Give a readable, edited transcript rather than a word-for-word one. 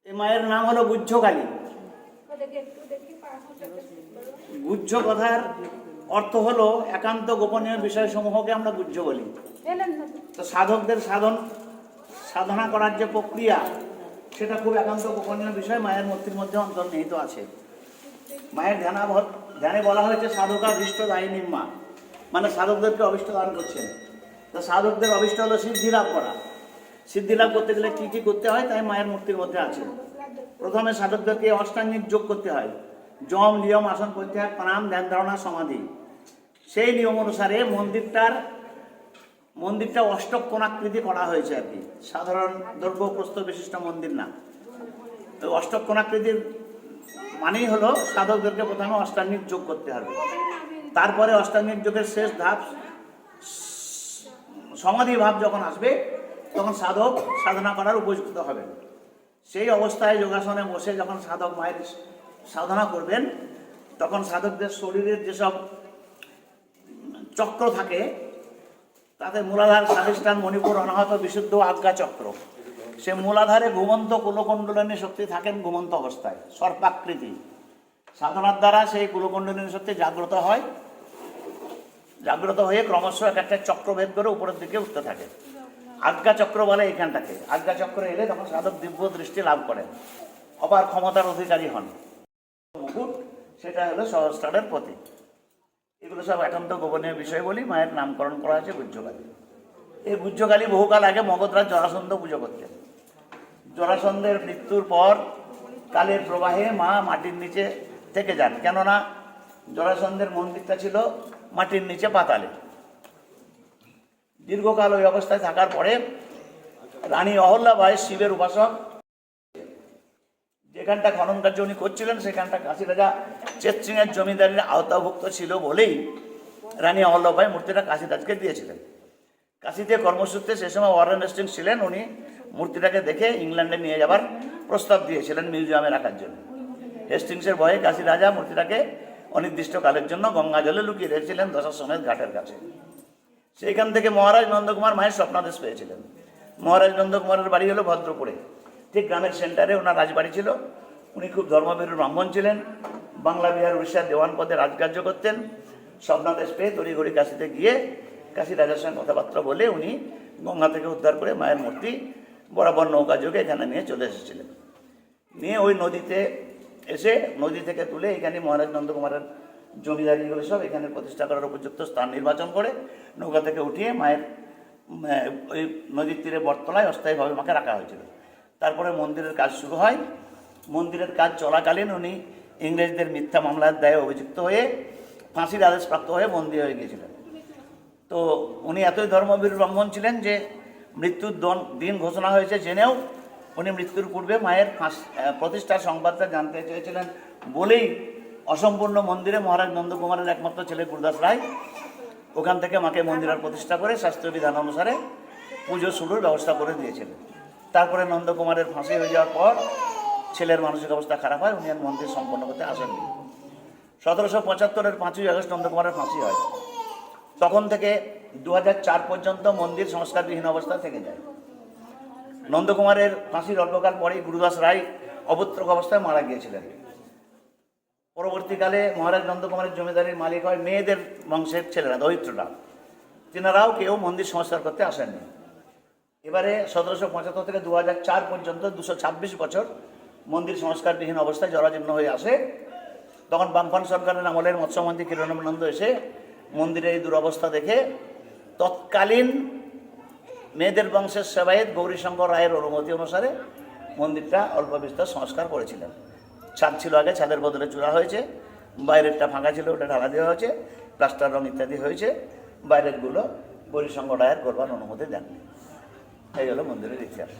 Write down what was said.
এই মায়ের নাম হলো গুহ্যকালী। গুহ্য কথার অর্থ হলো একান্ত গোপনীয় বিষয়সমূহকে আমরা গুহ্য বলি। তো সাধকদের সাধনা করার যে প্রক্রিয়া, সেটা খুব একান্ত গোপনীয় বিষয়, মায়ের মূর্তির মধ্যে অন্তর্নিহিত আছে। মায়ের ধ্যানে বলা হয়েছে সাধকা অভীষ্ট দায়িনী মা, মানে সাধকদেরকে অভীষ্ট দান করছেন। তো সাধকদের অভীষ্ট হলো সিদ্ধি লাভ করা। সিদ্ধি লাভ করতে গেলে কী কী করতে হয়, তাই মায়ের মূর্তির মধ্যে আছে। প্রথমে সাধকদেরকে অষ্টাঙ্গিক যোগ করতে হয়, যম, নিয়ম, আসন, পরিত্যাগ, প্রাণায়াম, ধ্যান, ধারণা, সমাধি। সেই নিয়ম অনুসারে মন্দিরটা অষ্টক কোণাকৃতি করা হয়েছে আর কি, সাধারণ দৈর্ঘ্য প্রস্থ বিশিষ্ট মন্দির না। অষ্টক কোণাকৃতির মানেই হলো সাধকদেরকে প্রথমে অষ্টাঙ্গিক যোগ করতে হবে, তারপরে অষ্টাঙ্গিক যোগের শেষ ধাপ সমাধি ভাব যখন আসবে, তখন সাধক সাধনা করার উপযুক্ত হবেন। সেই অবস্থায় যোগাসনে বসে যখন সাধক মায়ের সাধনা করবেন, তখন সাধকদের শরীরের যেসব চক্র থাকে, তাতে মূলাধার, স্বাধিষ্ঠান, মণিপুর, অনাহত, বিশুদ্ধ, আজ্ঞা চক্র। সে মূলাধারে ঘুমন্ত কুলকুণ্ডলিনী শক্তি থাকেন ঘুমন্ত অবস্থায়, সর্পাকৃতি। সাধনার দ্বারা সেই কুলকুণ্ডলিনী শক্তি জাগ্রত হয়, জাগ্রত হয়ে ক্রমশ এক একটা চক্রভেদ করে উপরের দিকে উঠতে থাকে। আজ্ঞা চক্র বলে এইখানটাকে। আজ্ঞা চক্র এলে তখন সাধক দিব্য দৃষ্টি লাভ করেন, অপার ক্ষমতার অধিকারী হন। মুকুট, সেটা হলো সহস্রারের প্রতীক। এগুলো সব একান্ত গোপনীয় বিষয় বলি মায়ের নামকরণ করা হয়েছে গুহ্যকালী। এই গুহ্যকালী বহুকাল আগে মগধরাজ জরাসন্ধ পুজো করতেন। জরাসন্ধের মৃত্যুর পর কালের প্রবাহে মা মাটির নিচে থেকে যান, কেননা জরাসন্ধের মন্দিরটা ছিল মাটির নিচে পাতালে। দীর্ঘকাল ওই অবস্থায় থাকার পরে রানী অহল্যাবাই শিবের উপাসক, যেখানটা খনন কার্য উনি করছিলেন সেখানটা কাশী রাজা চেতসিংহের জমিদারির আওতাভুক্ত ছিল বলেই রানী অহল্যাবাই মূর্তিটা কাশীরাজকে দিয়েছিলেন। কাশীতে কর্মসূত্রে সে সময় ওয়ারেন হেস্টিংস ছিলেন, উনি মূর্তিটাকে দেখে ইংল্যান্ডে নিয়ে যাবার প্রস্তাব দিয়েছিলেন মিউজিয়ামে রাখার জন্য। হেস্টিংসের ভয়ে কাশী রাজা মূর্তিটাকে অনির্দিষ্টকালের জন্য গঙ্গা জলে লুকিয়ে রেখেছিলেন দশাশ্বমেধ ঘাটের কাছে। সেইখান থেকে মহারাজ নন্দকুমার মায়ের স্বপ্নাদেশ পেয়েছিলেন। মহারাজ নন্দকুমারের বাড়ি হলো ভদ্রপুরে, ঠিক গ্রামের সেন্টারে ওনার রাজবাড়ি ছিল। উনি খুব ধর্মভীরু ব্রাহ্মণ ছিলেন, বাংলা, বিহার, উড়িষ্যার দেওয়ান পদে রাজকার্য করতেন। স্বপ্নাদেশ পেয়ে তড়িঘড়ি কাশীতে গিয়ে কাশী রাজার সঙ্গে কথাবার্তা বলে উনি গঙ্গা থেকে উদ্ধার করে মায়ের মূর্তি বরাবর নৌকা যোগে এখানে নিয়ে চলে এসেছিলেন। নিয়ে ওই নদীতে এসে নদী থেকে তুলে এখানে মহারাজ নন্দকুমারের জমিদারিগুলো সব এখানে প্রতিষ্ঠা করার উপযুক্ত স্থান নির্বাচন করে নৌকা থেকে উঠিয়ে মায়ের ওই নদীর তীরে বটতলায় অস্থায়ীভাবে মাকে রাখা হয়েছিল। তারপরে মন্দিরের কাজ শুরু হয়। মন্দিরের কাজ চলাকালীন উনি ইংরেজদের মিথ্যা মামলার দায়ে অভিযুক্ত হয়ে ফাঁসির আদেশপ্রাপ্ত হয়ে বন্দী হয়ে গিয়েছিলেন। তো উনি এতই ধর্মবীর ব্রাহ্মণ ছিলেন যে মৃত্যুর দিন ঘোষণা হয়েছে জেনেও উনি মৃত্যুর পূর্বে মায়ের প্রতিষ্ঠার সংবাদটা জানতে চেয়েছিলেন বলেই অসম্পূর্ণ মন্দিরে মহারাজ নন্দকুমারের একমাত্র ছেলে গুরুদাস রায় ওখান থেকে মাকে মন্দিরের প্রতিষ্ঠা করে শাস্ত্রীয় বিধান অনুসারে পুজো শুরুর ব্যবস্থা করে দিয়েছিলেন। তারপরে নন্দকুমারের ফাঁসি হয়ে যাওয়ার পর ছেলের মানসিক অবস্থা খারাপ হয়, উনি আর মন্দির সম্পন্ন করতে আসেননি। 1775-এর 5ই আগস্ট নন্দকুমারের ফাঁসি হয়। তখন থেকে 2004 পর্যন্ত মন্দির সংস্কারবিহীন অবস্থায় থেকে যায়। নন্দকুমারের ফাঁসির অল্পকাল পরেই গুরুদাস রায় অপুত্রক অবস্থায় মারা গিয়েছিলেন। পরবর্তীকালে মহারাজ নন্দকুমারের জমিদারির মালিক হয় মেয়েদের বংশের ছেলেরা, দরিদ্ররা। তিনারাও কেউ মন্দির সংস্কার করতে আসেননি। এবারে 1775 থেকে 2004 পর্যন্ত 226 বছর মন্দির সংস্কারবিহীন অবস্থায় জরাজীর্ণ হয়ে আসে। তখন বামফ্রন্ট সরকারের আমলের মৎস্যমন্ত্রী কিরণানন্দ এসে মন্দিরের এই দুরবস্থা দেখে তৎকালীন মেয়েদের বংশের সেবায়েত গৌরীশঙ্কর রায়ের অনুমতি অনুসারে মন্দিরটা অল্প বিস্তর সংস্কার করেছিলেন। ছাদ ছিল আগে, ছাদের বদলে চূড়া হয়েছে, বাইরেরটা ফাঁকা ছিল, ওটা ঢালা দেওয়া হয়েছে, প্লাস্টার রং ইত্যাদি হয়েছে। বাইরেরগুলো গৌরীশঙ্কর রায়ের করবার অনুমতি দেননি। এই হলো মন্দিরের ইতিহাস।